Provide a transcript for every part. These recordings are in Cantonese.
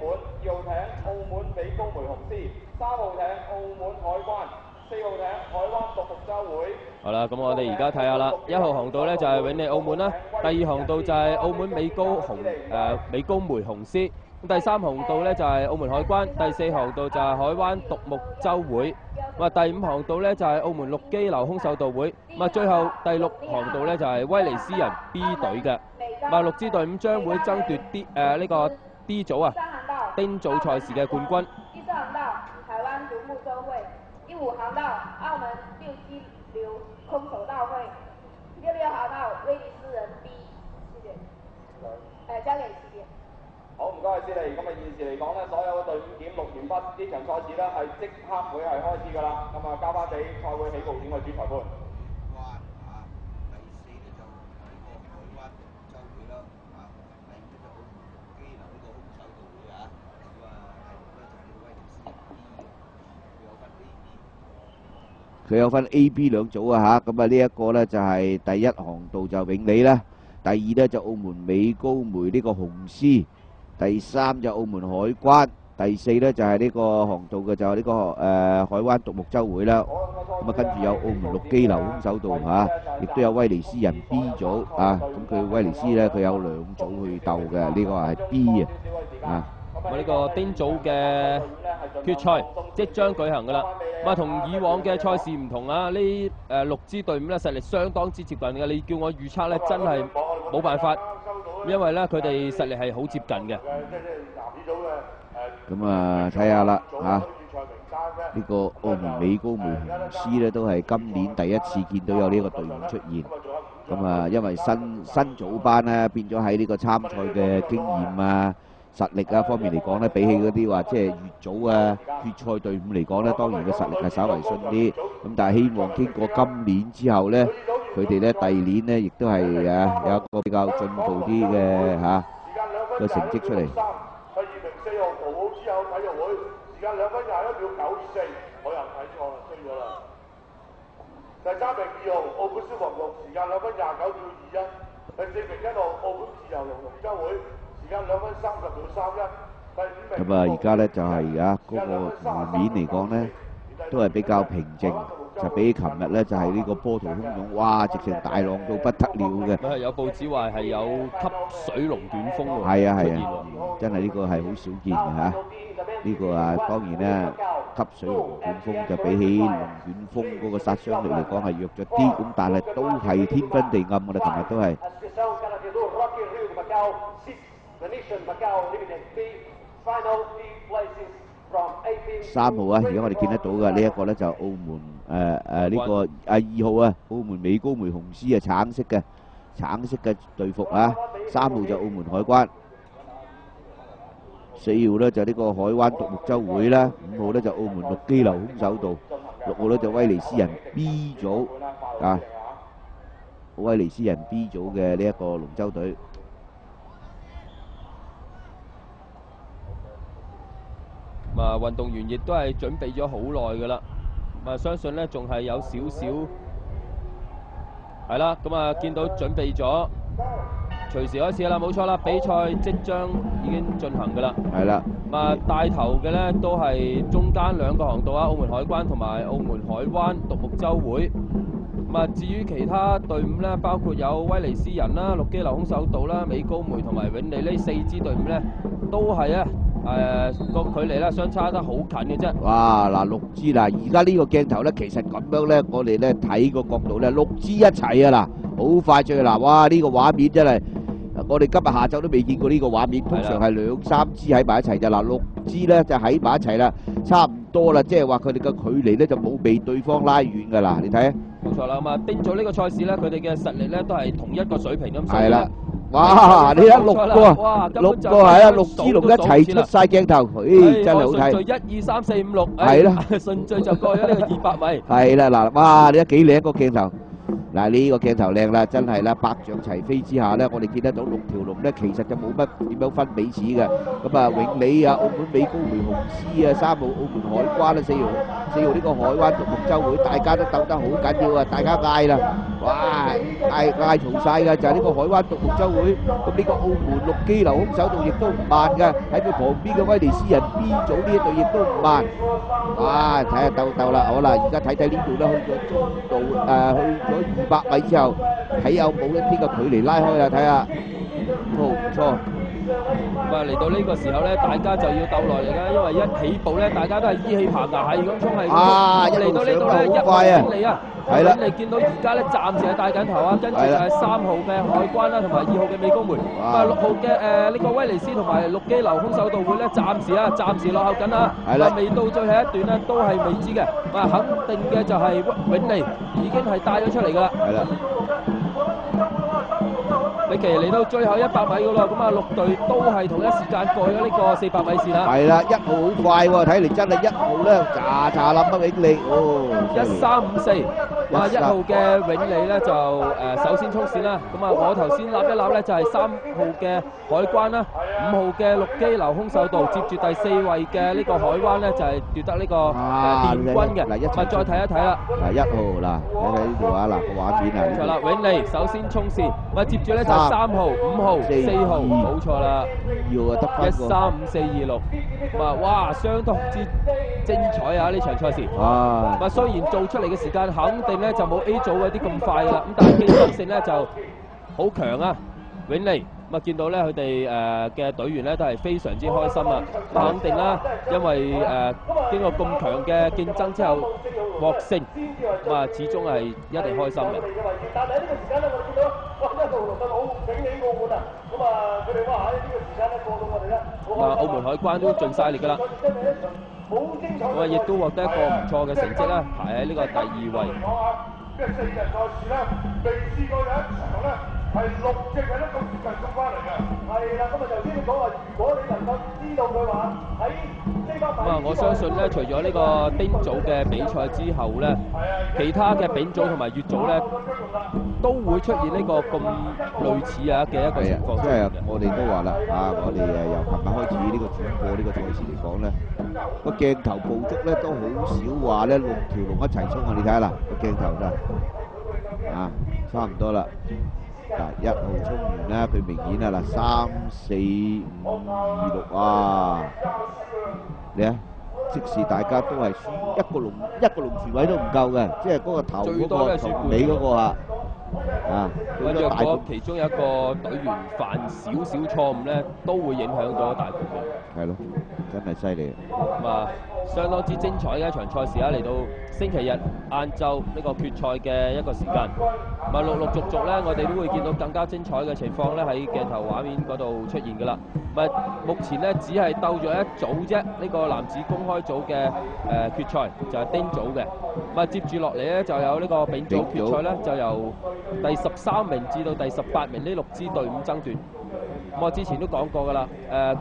2號艇澳門美高梅雄獅，3號艇澳門海關，4號艇海灣獨木舟會。好啦，咁我哋而家睇下啦，1號航道咧就係永利澳門啦，第2航道就係澳門美高梅雄獅，咁第3航道咧就係澳門海關，第4航道就係海灣獨木舟會，咁啊第5航道咧就係澳門陸基流空手道會，咁啊最後第6航道咧就係威尼斯人 B 隊嘅，咁啊6支隊伍將會爭奪呢個 D 組啊丁組賽事嘅冠軍。第4航道台灣獨木舟會，第5航道澳門陸基流空手道會，第6航道威尼斯人 B， 謝謝。交給師姐。好，唔該師弟。咁啊，現時嚟講咧，所有嘅隊伍檢錄完畢，呢場賽事咧係即刻會係開始㗎啦。咁啊，交翻俾賽會起步點嘅主裁判。佢有分 A、B 兩組啊嚇，咁啊呢一個咧就係第1航道就永利啦，第2咧就澳門美高梅呢個雄獅，第3就澳門海關，第4咧就係呢個航道嘅就係呢個海灣獨木舟會啦，咁啊跟住有澳門陸基流空手道嚇，亦都有威尼斯人 B 組啊，咁佢威尼斯咧佢有2組去鬥嘅，呢個係 B 啊。咁呢個丁組嘅決賽即將舉行㗎啦。咁啊，同以往嘅賽事唔同啊，呢6支隊伍咧實力相當之接近嘅。你叫我預測咧，真係冇辦法，因為咧佢哋實力係好接近嘅。咁啊，睇下啦嚇，呢個澳門美高梅雄獅咧都係今年第一次見到有呢個隊伍出現。咁啊，因為新組班咧變咗喺呢個參賽嘅經驗啊、實力啊方面嚟講咧，比起嗰啲話即係乙組啊決賽隊伍嚟講咧，當然嘅實力係稍為遜啲。咁但係希望經過今年之後咧，佢哋咧第二年咧亦都係有一個比較進步啲嘅個成績出嚟。第2名4號淘寶之友體育會，時間2分21秒94，我又睇錯啦，衰咗啦。第3名2號澳門消防局，時間2分29秒21。第4名1號澳門自由龍龍舟會，時間2分30秒31。第5名。咁啊，而家咧就係嗰個湖面嚟講咧，都係比較平靜，就比起琴日咧就係呢個波濤洶湧，哇！直情大浪到不得了嘅。佢係有報紙話係有吸水龍捲風喎。係啊，真係呢個係好少見嘅嚇。呢個當然咧，吸水龍捲風就比起龍捲風嗰個殺傷力嚟講係弱咗啲，咁但係都係天昏地暗，我哋琴日都係。3號啊，而家我哋見得到嘅呢一個咧就澳門呢個2號啊，澳門美高梅雄獅啊，橙色嘅隊服啊。3號就澳門海關，4號咧就呢個海灣獨木舟會啦，5號咧就澳門陸基流空手道，6號咧就威尼斯人 B 組啊，威尼斯人 B 組嘅呢一個龍舟隊。咁啊，運動員亦都係準備咗好耐㗎啦。咁啊，相信咧仲係有少少係啦。咁啊，見到準備咗，隨時開始啦，冇錯啦，比賽即將已經進行㗎啦。係啦。咁啊，帶頭嘅咧都係中間2個航道啊，澳門海關同埋澳門海灣獨木舟會。咁啊，至於其他隊伍咧，包括有威尼斯人啦、陸基流空手道啦、美高梅同埋永利呢4支隊伍咧，都係啊。個距離咧相差得好近嘅啫。哇！嗱，6支嗱，而家呢個鏡頭咧，其實咁樣咧，我哋咧睇個角度咧，6支一齊啊嗱，好快脆嗱，哇！呢個畫面真係，我哋今日下晝都未見過呢個畫面，通常係2、3支喺埋一齊咋嗱，6支咧就喺埋一齊啦，差唔多啦，即係話佢哋嘅距離咧就冇被對方拉遠㗎嗱，你睇啊。冇錯啦，咁啊，丁組呢個賽事咧，佢哋嘅實力咧都係同一個水平咁。係啦。哇！你睇6個啊，6個係啊，6支龍一齊出曬鏡頭，真係好睇。順序1、2、3、4、5、6，係啦，順序就過咗呢個200米。係啦，嗱，哇！你睇幾靚個鏡頭，嗱呢個鏡頭靚啦，真係啦，百將齊飛之下咧，我哋見得到6條龍咧，其實就冇乜點樣分彼此嘅。咁啊，永利啊，澳門美高梅雄獅啊，3號澳門海關啊，4號呢個海灣獨木舟會，大家都鬥得好緊要啊！大家嗌啦，哇，嗌嘈晒㗎，就係呢個海灣獨木舟會。咁呢個澳門陸基流空手道亦都唔慢㗎，喺佢旁邊嘅威尼斯人 B 組呢一隊亦都唔慢。哇，睇下鬥啦，好啦，而家睇呢度咧，去咗中度去咗200米之後，睇有冇一啲嘅距離拉開啦，睇下，唔錯。咁啊，嚟到呢個時候咧，大家就要鬥耐力啦，因為一起步咧，大家都係依起棚牙，係咁衝係咁衝。嚟到呢度咧，一路遠離啊！係啦，你見到而家咧，暫時係帶緊頭啊，跟住就係3號嘅海關啦，同埋2號嘅美高梅。咁啊，6號嘅呢個威尼斯同埋陸基流空手道會咧，暫時落後緊啦。係啦，未到最後一段咧，都係未知嘅。咁啊，肯定嘅就係永利已經係帶咗出嚟㗎啦。係啦。李奇嚟到最後100米㗎啦，咁啊6隊都係同一時間過咗呢個400米線啦。係啦，1號好快喎，睇嚟真係1號咧，喳冧乜永利哦，1354。啊，1號嘅永利咧就首先衝線啦。咁啊，我頭先立一立咧就係3號嘅海關啦，5號嘅陸基流空手道，接住第4位嘅呢個海灣咧就係奪得呢個殿軍嘅。嗱，再睇一睇啦。嗱，1號嗱，睇睇呢度啊，嗱個畫面啊。冇錯啦，永利首先衝線，咁接住咧就係3號、5號、4號，冇錯啦。要啊，得翻個13546，咁啊，哇，相當之精彩啊！呢場賽事。啊。咁啊，雖然做出嚟嘅時間肯定咧就冇 A 組嗰啲咁快㗎啦，咁但係競爭性咧就好強啊！永利咁啊，見到咧佢哋嘅隊員咧都係非常之開心啊！肯定啦，因為經過咁強嘅競爭之後獲勝，咁啊始終係一定開心嘅。但係呢個時間咧，我哋見到哇，1路龍得好頂起澳門啊！咁啊，佢哋哇喺呢個時間咧過到我哋咧，啊，澳門海關都盡晒力㗎啦。咁啊，亦都獲得一個唔錯嘅成績啦，排喺呢個第2位。即係4人賽事咧，未試過有一場咧係6隻人都咁接近送翻嚟嘅。係啦，咁啊頭先你講話，如果你能夠知道佢話喺呢班咁啊，我相信咧，除咗呢個丁組嘅比賽之後咧，其他嘅丙組同埋乙組咧，都會出現呢個咁類似嘅一個情況。即係我哋都話啦，我哋由琴日開始呢個轉播呢個賽事嚟講咧，個鏡頭捕捉咧都好少話咧6條龍一齊衝啊！你睇下啦，個鏡頭咋差唔多啦。嗱，1號衝完啦，佢明顯啊嗱，3、4、5、2、6啊，你啊，即使大家都係輸一個龍船位都唔夠嘅，即係嗰個頭嗰個同尾嗰個啊。如果其中有一個隊員犯少少錯誤咧，都會影響咗大局嘅。係咯，真係犀利。咁啊，相當之精彩嘅一場賽事啊！嚟到星期日晏晝呢個決賽嘅一個時間，咁啊陸續咧，我哋都會見到更加精彩嘅情況咧喺鏡頭畫面嗰度出現㗎啦。咁啊，目前咧只係鬥咗一組啫，呢個男子公開組嘅決賽就係丁組嘅。咁啊，接住落嚟咧就有呢個丙組決賽咧，就由第13名至到第18名呢6支隊伍爭奪。咁我之前都講過㗎啦，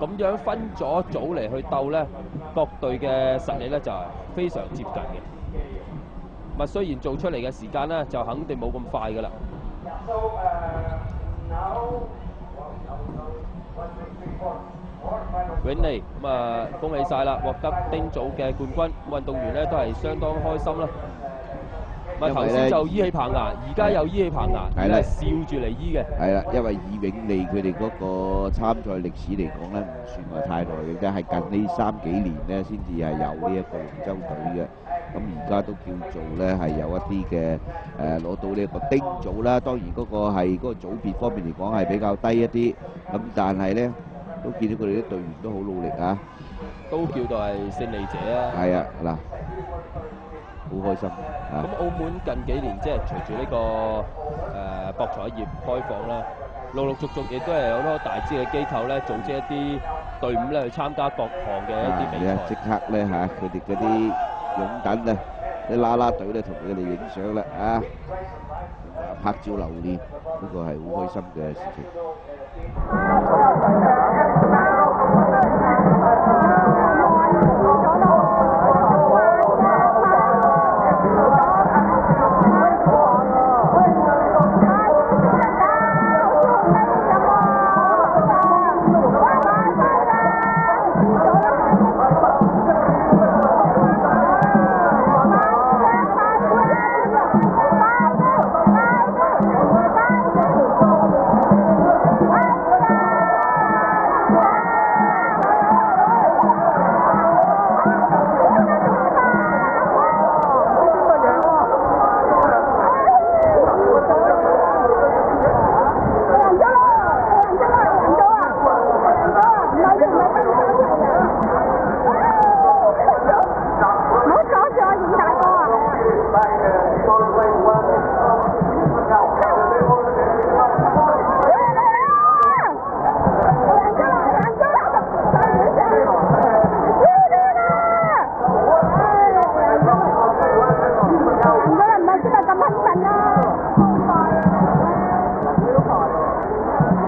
咁樣分咗組嚟去鬥咧，各隊嘅實力咧就係非常接近嘅。咁啊，雖然做出嚟嘅時間咧就肯定冇咁快㗎啦。永利咁啊，恭喜晒啦，獲得丁組嘅冠軍，運動員咧都係相當開心啦。咪頭先就依起棚牙，而家又依起棚牙，係啦，笑住嚟依嘅。係啦，因為以永利佢哋嗰個參賽歷史嚟講咧，唔算話太耐嘅啫，係近呢3幾年咧先至係有呢一個龍舟隊嘅。咁而家都叫做咧係有一啲嘅攞到呢一個丁組啦。當然嗰個係嗰個組別方面嚟講係比較低一啲，咁但係咧都見到佢哋啲隊員都好努力啊，都叫做係勝利者啊。係啊，嗱。好開心咁澳門近幾年即係隨住呢個博彩業開放啦，陸續亦都係有好多大支嘅機構咧組織一啲隊伍咧去參加各項嘅一啲比賽。即刻咧佢哋嗰啲擁躉啊，啲啦啦隊咧同佢哋影相啦拍照留念，呢個係好開心嘅事情。